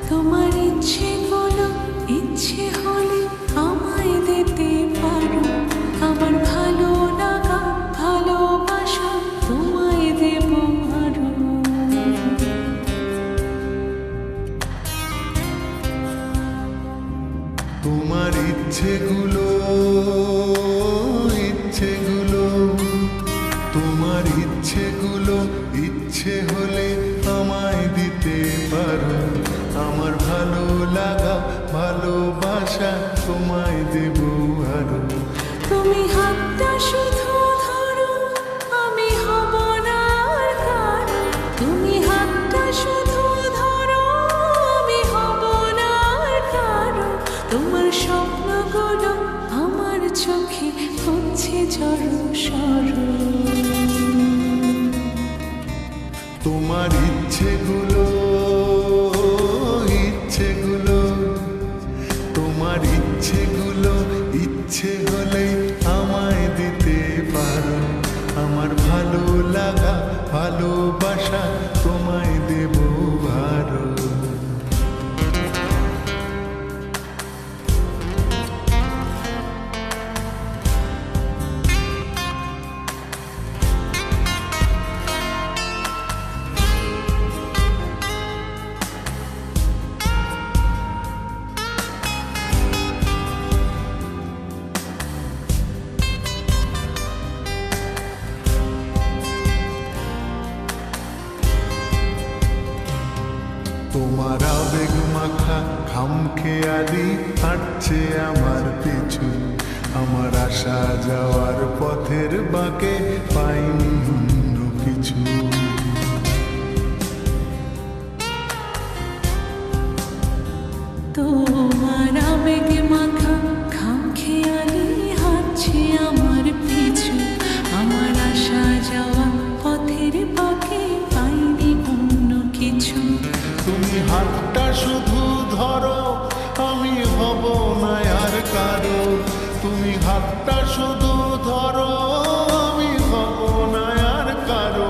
তোমার ইচ্ছেগুলো ইচ্ছে হলে আমায় দিতে পারো। আমার ভালো লাগা ভালোবাসা তোমায় দেব আরো। তোমার ইচ্ছেগুলো তোমার ইচ্ছেগুলো ইচ্ছে হলে আমায় দিতে পারো। আমার ভালো লাগা ভালোবাসা তোমায় দেব আরো। তুমি হাতটা শুধু ধরো, আমি হব না আর কারো। তুমি হাতটা শুধু ধরো, আমি হব না আর কারো। তোমার স্বপ্নগুলো আমার চোখে হচ্ছে জড়সড়। তোমার ইচ্ছেগুলো তোমার ইচ্ছেগুলো ইচ্ছে হলে আমায় দিতে পারো। আমার ভালো লাগা ভালোবাসা তোমায় দেব আরো। তোমার আবেগ মাখা খামখেয়ালি হাঁটছে আমার পিছু। আমার আসা যাওয়ার পথের বাঁকে পাইনি অন্য কিছু। তোমার আবেগ মাখা খামখেয়ালি হাঁটছে আমার পিছু। আমার আসা যাওয়া পথের বাঁকে পাইনি অন্য কিছু। তুমি হাতটা শুধু ধরো, আমি হব না আর কারো। তুমি হাতটা শুধু ধরো, আমি হব না আর কারো।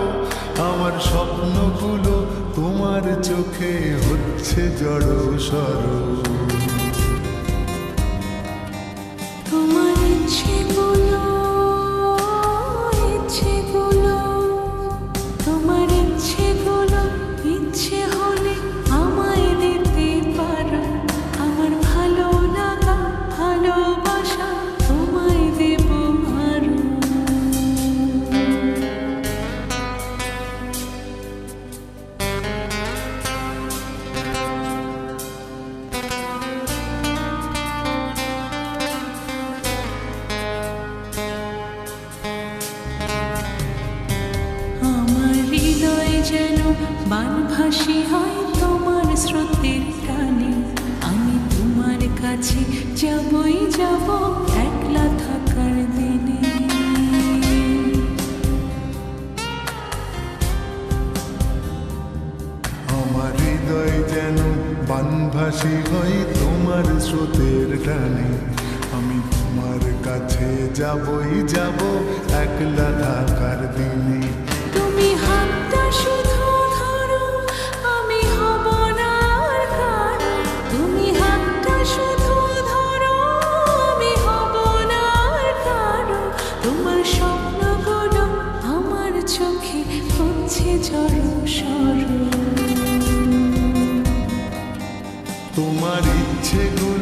আমার স্বপ্নগুলো তোমার চোখে হচ্ছে জড়সড়। তোমার ইচ্ছেগুলো তোমার ইচ্ছেগুলো ইচ্ছে হলে আমায় দিতে পারো। আমার ভালো লাগা ভালোবাসা তোমায় দেব আরো। আমার হৃদয় যেন বানভাসী হয় তোমার স্রোতের টানে। আমি তোমার কাছে যাবই যাব একলা থাকার দিনে। আমার হৃদয় যেন বানভাসী হয় তোমার স্রোতের টানে। আমি তোমার কাছে যাবই যাব একলা থাকার দিনে। তুমি হাতটা শুধু ধরো, আমি হব না আর কারো। তুমি হাতটা শুধু ধরো, আমি হব না আর কারো। তোমার স্বপ্নগুলো আমার চোখে হচ্ছে জড়সড়। তোমার ইচ্ছেগুলো